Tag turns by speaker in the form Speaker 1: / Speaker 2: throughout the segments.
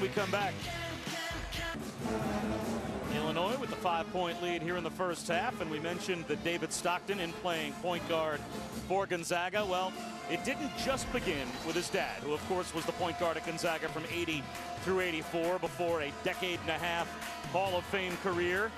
Speaker 1: when we come back. Illinois with the 5-point lead here in the first half, and we mentioned that David Stockton in playing point guard for Gonzaga. Well, it didn't just begin with his dad, who of course was the point guard at Gonzaga from 80 through 84 before a decade-and-a-half Hall of Fame career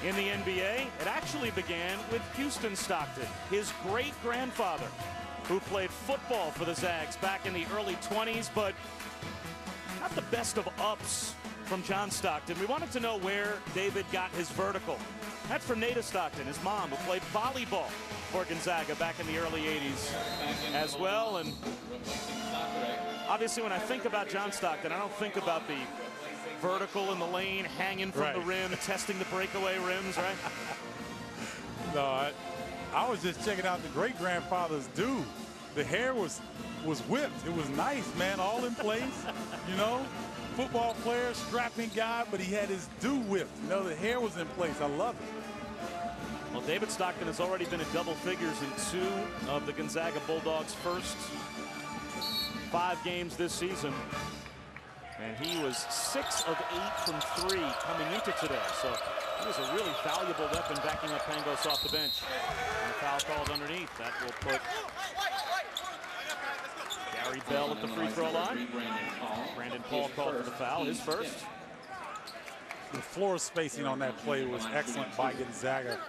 Speaker 1: in the NBA. It actually began with Houston Stockton, his great-grandfather, who played football for the Zags back in the early 20s, but not the best of ups from John Stockton. We wanted to know where David got his vertical. That's from Nada Stockton, his mom, who played volleyball for Gonzaga back in the early 80s as well. And obviously when I think about John Stockton, I don't think about the vertical in the lane, hanging from the rim, testing the breakaway rims, right?
Speaker 2: No, I was just checking out the great-grandfather's do. The hair was whipped. It was nice, man, all in place, you know? Football player, strapping guy, but he had his do whipped. You know, the hair was in place. I love it.
Speaker 1: Well, David Stockton has already been in double figures in 2 of the Gonzaga Bulldogs' first 5 games this season. And he was 6 of 8 from 3 coming into today. So he was a really valuable weapon backing up Pangos off the bench. And a foul called underneath. That will put Gary Bell at the free throw line. Brandon Paul called for the foul, his first.
Speaker 2: The floor spacing on that play was excellent by Gonzaga,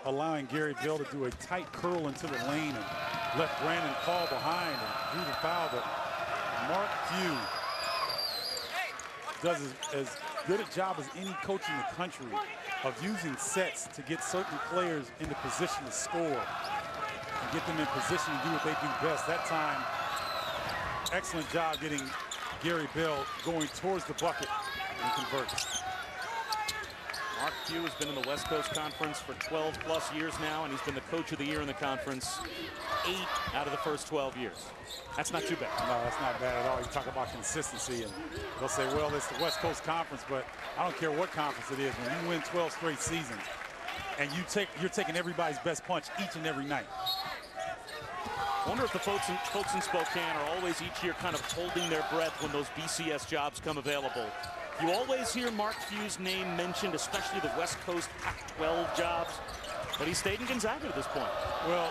Speaker 2: allowing Gary Bell to do a tight curl into the lane and left Brandon Paul behind and drew the foul. But Mark Few does as good a job as any coach in the country of using sets to get certain players into position to score and get them in position to do what they do best. That time, excellent job getting Gary Bell going towards the bucket and converting.
Speaker 1: Mark Few has been in the West Coast Conference for 12+ years now, and he's been the coach of the year in the conference 8 out of the first 12 years. That's not too bad.
Speaker 2: No, that's not bad at all. You talk about consistency, and they'll say, well, it's the West Coast Conference, but I don't care what conference it is. When you win 12 straight seasons, and you're taking everybody's best punch each and every night.
Speaker 1: I wonder if the folks in Spokane are always each year kind of holding their breath when those BCS jobs come available. You always hear Mark Few's name mentioned, especially the West Coast Pac-12 jobs, but he stayed in Gonzaga at this point.
Speaker 2: Well,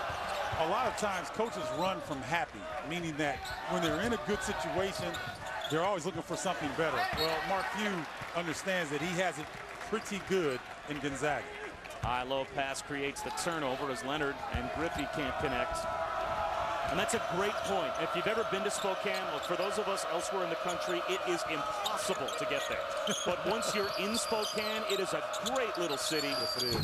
Speaker 2: a lot of times coaches run from happy, meaning that when they're in a good situation, they're always looking for something better. Well, Mark Few understands that he has it pretty good in Gonzaga.
Speaker 1: High-low pass creates the turnover as Leonard and Griffey can't connect. And that's a great point. If you've ever been to Spokane, look, for those of us elsewhere in the country, it is impossible to get there. But once you're in Spokane, it is a great little city.
Speaker 2: Yes, it is.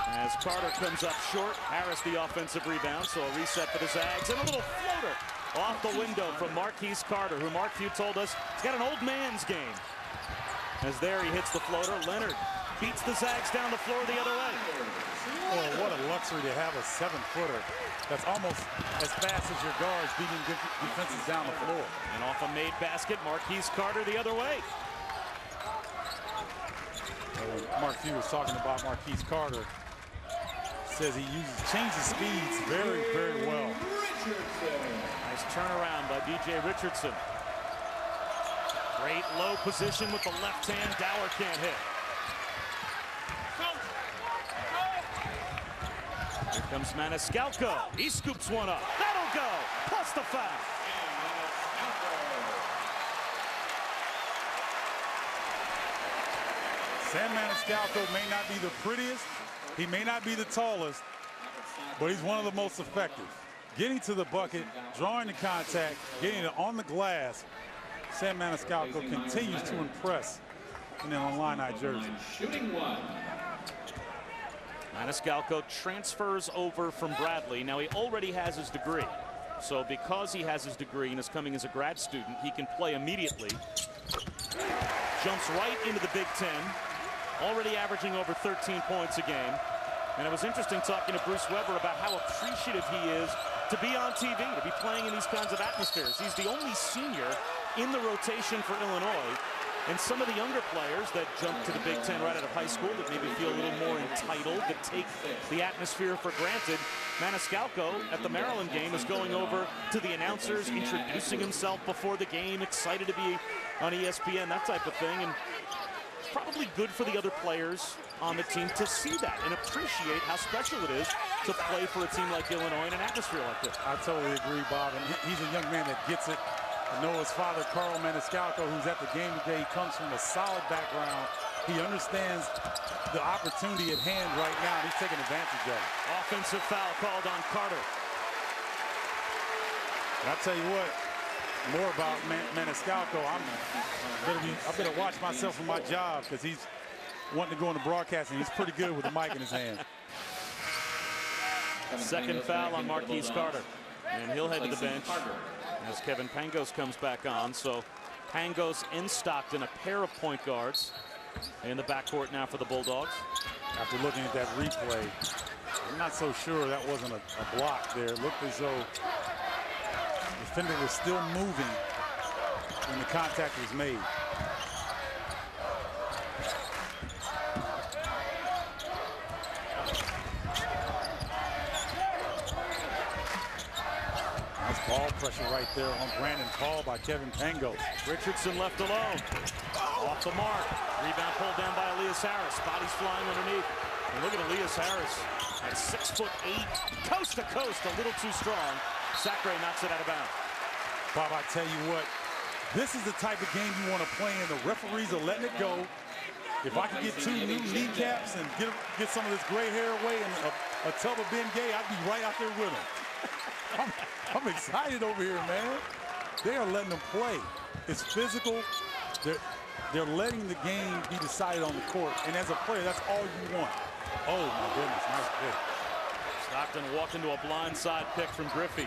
Speaker 1: As Carter comes up short, Harris the offensive rebound, so a reset for the Zags. And a little floater off the window from Marquise Carter, who Mark Few told us he's got an old man's game. As there he hits the floater, Leonard beats the Zags down the floor the other way.
Speaker 2: Oh, what a luxury to have a 7-footer that's almost as fast as your guards beating defenses down the floor.
Speaker 1: And off a made basket, Marquise Carter the other way.
Speaker 2: Mark Few was talking about Marquise Carter. Says he changes speeds very, very well.
Speaker 1: Nice turnaround by DJ Richardson. Great low position with the left hand. Dower can't hit. Here comes Maniscalco. He scoops one up. That'll go. Plus the foul.
Speaker 2: Sam Maniscalco may not be the prettiest. He may not be the tallest, but he's one of the most effective. Getting to the bucket, drawing the contact, getting it on the glass. Sam Maniscalco continues to impress in an Illini jersey.
Speaker 1: Maniscalco transfers over from Bradley. Now, he already has his degree. So because he has his degree and is coming as a grad student, he can play immediately. Jumps right into the Big Ten, already averaging over 13 points a game. And it was interesting talking to Bruce Weber about how appreciative he is to be on TV, to be playing in these kinds of atmospheres. He's the only senior in the rotation for Illinois And some of the younger players that jump to the Big Ten right out of high school that maybe feel a little more entitled, that take the atmosphere for granted. Maniscalco at the Maryland game is going over to the announcers, introducing himself before the game, excited to be on ESPN, that type of thing. And it's probably good for the other players on the team to see that and appreciate how special it is to play for a team like Illinois in an atmosphere like this.
Speaker 2: I totally agree, Bob. And he's a young man that gets it. I know his father, Carl Maniscalco, who's at the game today, comes from a solid background. He understands the opportunity at hand right now, and he's taking advantage of it.
Speaker 1: Offensive foul called on Carter.
Speaker 2: And I'll tell you what, more about Maniscalco, I better watch myself for my job, because he's wanting to go into broadcasting. He's pretty good with the mic in his hand.
Speaker 1: Second foul on Marquise Carter, and he'll head to the bench as Kevin Pangos comes back on. So Pangos and Stockton, a pair of point guards in the backcourt now for the Bulldogs.
Speaker 2: After looking at that replay, I'm not so sure that wasn't a block there. It looked as though the defender was still moving when the contact was made. Nice ball pressure right there on Brandon Paul by Kevin Pangos.
Speaker 1: Richardson left alone. Off the mark. Rebound pulled down by Elias Harris. Bodies flying underneath. And look at Elias Harris at 6'8", coast to coast, a little too strong. Sacre knocks it out of bounds.
Speaker 2: Bob, I tell you what, this is the type of game you want to play in. The referees are letting it go. If I could get 2 new kneecaps and get some of this gray hair away and a tub of Ben Gay, I'd be right out there with him. I'm excited over here, man. They are letting them play. It's physical. They're letting the game be decided on the court. And as a player, that's all you want. Oh, my goodness. Nice pick.
Speaker 1: Stockton walked into a blindside pick from Griffey.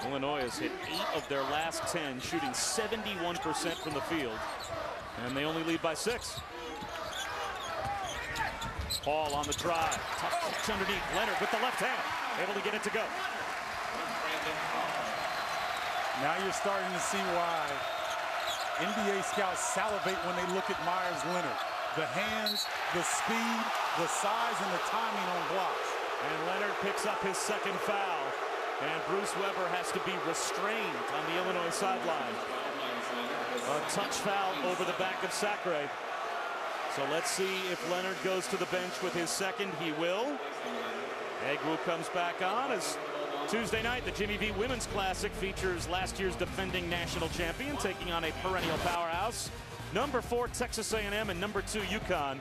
Speaker 1: Illinois has hit 8 of their last 10, shooting 71% from the field. And they only lead by 6. Paul on the drive. Tough touch underneath. Leonard with the left hand. Able to get it to go.
Speaker 2: Now you're starting to see why NBA scouts salivate when they look at Myers Leonard. The hands, the speed, the size, and the timing on blocks.
Speaker 1: And Leonard picks up his second foul. And Bruce Weber has to be restrained on the Illinois sideline. A touch foul over the back of Sacre. So let's see if Leonard goes to the bench with his second. He will. Egwu comes back on as Tuesday night, the Jimmy V Women's Classic features last year's defending national champion taking on a perennial powerhouse. Number 4, Texas A&M, and number 2, UConn.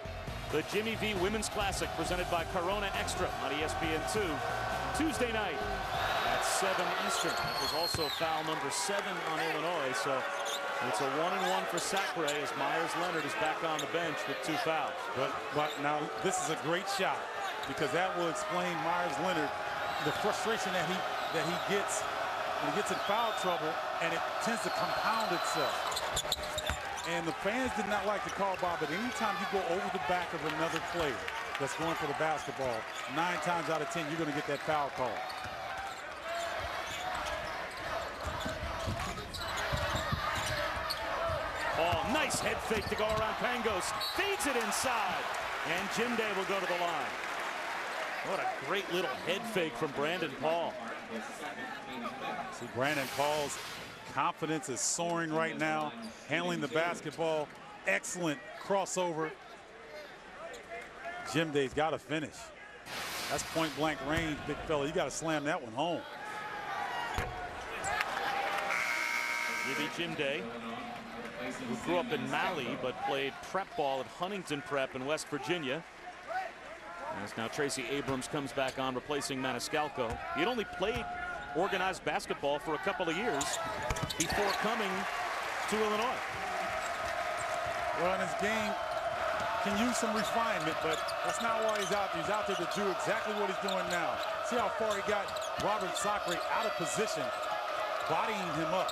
Speaker 1: The Jimmy V Women's Classic presented by Corona Extra on ESPN2. Tuesday night at 7 Eastern. That was also foul number 7 on Illinois. So it's a 1-and-1 for Sacre as Myers Leonard is back on the bench with 2 fouls.
Speaker 2: But now this is a great shot, because that will explain Myers Leonard, the frustration that he gets when he gets in foul trouble, and it tends to compound itself. And the fans did not like the call, Bob, but anytime you go over the back of another player that's going for the basketball, 9 times out of 10 you're going to get that foul call.
Speaker 1: Oh, nice head fake to go around Pangos. Feeds it inside, and Jimday will go to the line. What a great little head fake from Brandon Paul.
Speaker 2: See, Brandon Paul's confidence is soaring right now, handling the basketball. Excellent crossover. Jimday's got to finish. That's point blank range, big fella. You got to slam that one home.
Speaker 1: Gibby Jimday, who grew up in Mali but played prep ball at Huntington Prep in West Virginia. As now Tracy Abrams comes back on, replacing Maniscalco. He had only played organized basketball for a couple of years before coming to Illinois.
Speaker 2: Well, and his game can use some refinement, but that's not why he's out there. He's out there to do exactly what he's doing now. See how far he got Robert Sacre out of position, bodying him up.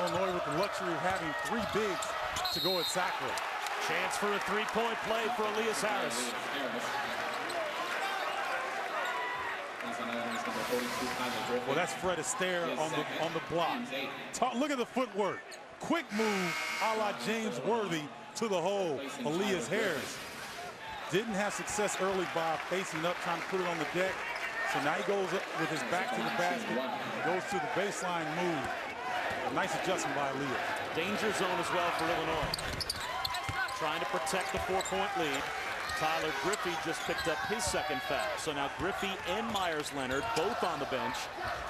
Speaker 2: Illinois with the luxury of having 3 bigs to go at Sacre.
Speaker 1: Chance for a 3-point play for Elias Harris.
Speaker 2: Well, that's Fred Astaire on the block. Look at the footwork. quick move a la James Worthy to the hole. Elias Harris didn't have success early by facing up, trying to put it on the deck. So now he goes up with his back to the basket, goes to the baseline move. A nice adjustment by Elias.
Speaker 1: Danger zone as well for Illinois. Trying to protect the 4-point lead. Tyler Griffey just picked up his second foul. So now Griffey and Myers-Leonard both on the bench.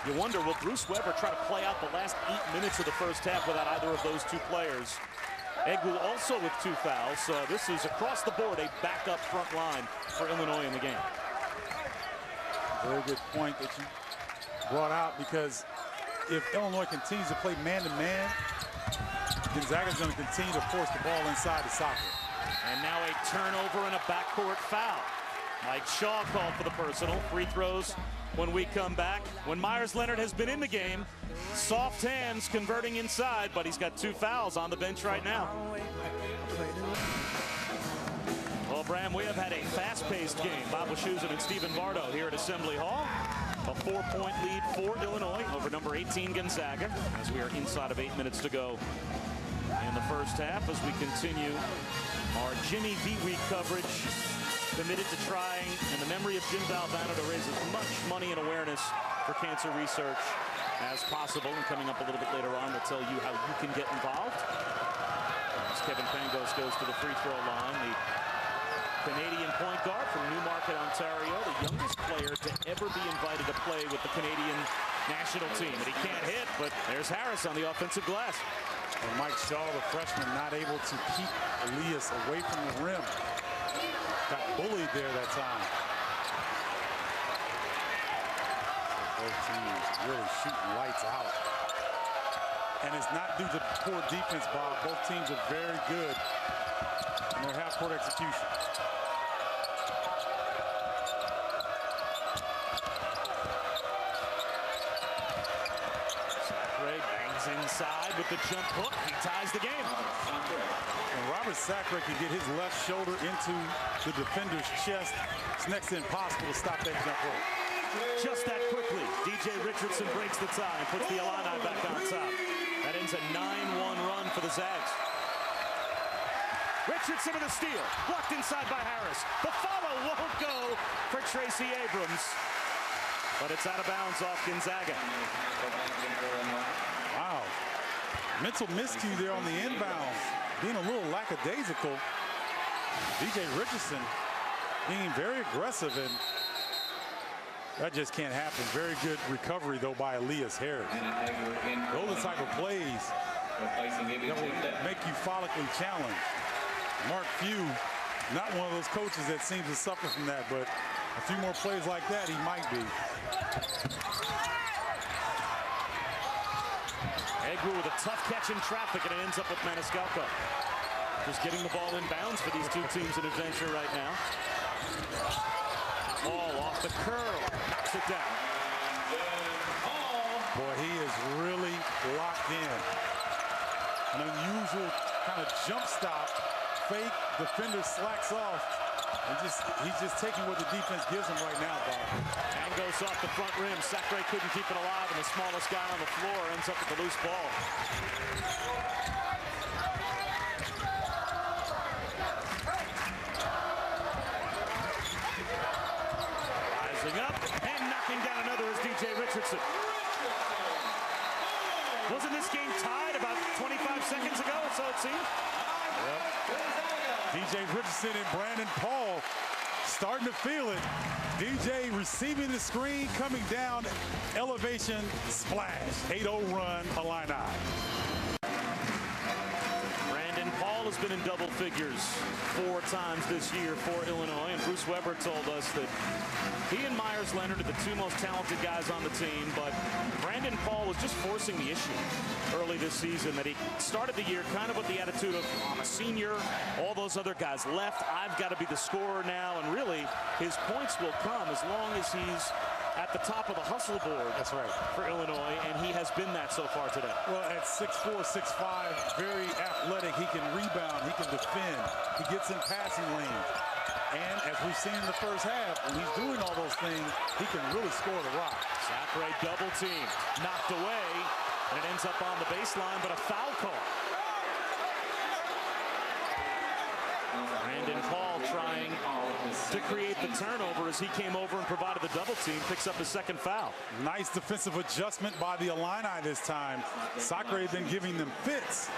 Speaker 1: You wonder, will Bruce Weber try to play out the last 8 minutes of the first half without either of those two players? Egu also with 2 fouls. So this is across the board a backup front line for Illinois in the game.
Speaker 2: Very good point that you brought out, because if Illinois continues to play man-to-man, Gonzaga's going to continue to force the ball inside the socket.
Speaker 1: And now a turnover and a backcourt foul. Mike Shaw called for the personal. Free throws when we come back. When Myers-Leonard has been in the game, soft hands converting inside, but he's got 2 fouls on the bench right now. Well, Bram, we have had a fast-paced game. Bob Wischusen and Stephen Bardo here at Assembly Hall. A 4-point lead for Illinois over number 18 Gonzaga, as we are inside of 8 minutes to go in the first half, as we continue our Jimmy V Week coverage, committed to trying, in the memory of Jim Valvano, to raise as much money and awareness for cancer research as possible. And coming up a little bit later on, we'll tell you how you can get involved. As Kevin Pangos goes to the free throw line, the Canadian point guard from Newmarket, Ontario, the youngest player to ever be invited to play with the Canadian national team. And he can't hit, but there's Harris on the offensive glass.
Speaker 2: And Mike Shaw, the freshman, not able to keep Elias away from the rim. Got bullied there that time. Both teams really shooting lights out. And it's not due to poor defense, Bob. Both teams are very good in their half-court execution.
Speaker 1: Inside with the jump hook, he ties the game.
Speaker 2: And Robert Sacre can get his left shoulder into the defender's chest. It's next to impossible to stop that jump hook.
Speaker 1: Just that quickly, DJ Richardson breaks the tie and puts the Illini back on top. That ends a 9-1 run for the Zags. Richardson with a steal, blocked inside by Harris. The follow won't go for Tracy Abrams, but it's out of bounds off Gonzaga.
Speaker 2: Wow. Mental miscue there on the inbound. Being a little lackadaisical. DJ Richardson being very aggressive, and that just can't happen. Very good recovery, though, by Elias Harris. Those are the type of plays that will make you follically challenged. Mark Few, not one of those coaches that seems to suffer from that, but a few more plays like that, he might be.
Speaker 1: Egu with a tough catch in traffic, and it ends up with Maniscalco. Just getting the ball in bounds for these two teams in adventure right now. Ball off the curl, knocks it down.
Speaker 2: Boy, he is really locked in. An unusual kind of jump stop, fake, defender slacks off, and he's just taking what the defense gives him right now, Bob.
Speaker 1: And goes off the front rim. Sacre couldn't keep it alive, and the smallest guy on the floor ends up with the loose ball. Rising up and knocking down another is DJ Richardson. Wasn't this game tied about 25 seconds ago, so it seemed?
Speaker 2: Yep. DJ Richardson and Brandon Paul starting to feel it. DJ receiving the screen, coming down, elevation, splash. 8-0 run, Illini.
Speaker 1: Brandon Paul has been in double figures 4 times this year for Illinois, and Bruce Weber told us that he and Myers-Leonard are the 2 most talented guys on the team, but Brandon Paul was just forcing the issue early this season, that he started the year kind of with the attitude of, I'm a senior, all those other guys left, I've got to be the scorer now, and really his points will come as long as he's at the top of the hustle board.
Speaker 2: That's right.
Speaker 1: For Illinois, and he has been that so far today.
Speaker 2: Well, at 6'4", 6'5", very athletic. He can rebound, he can defend, he gets in passing lanes. And as we've seen in the first half, when he's doing all those things, he can really score the rock.
Speaker 1: Sacre double team, knocked away, and it ends up on the baseline, but a foul call. trying to create the turnover as he came over and provided the double team, picks up his second foul.
Speaker 2: Nice defensive adjustment by the Illini this time. Sacre had been giving them fits.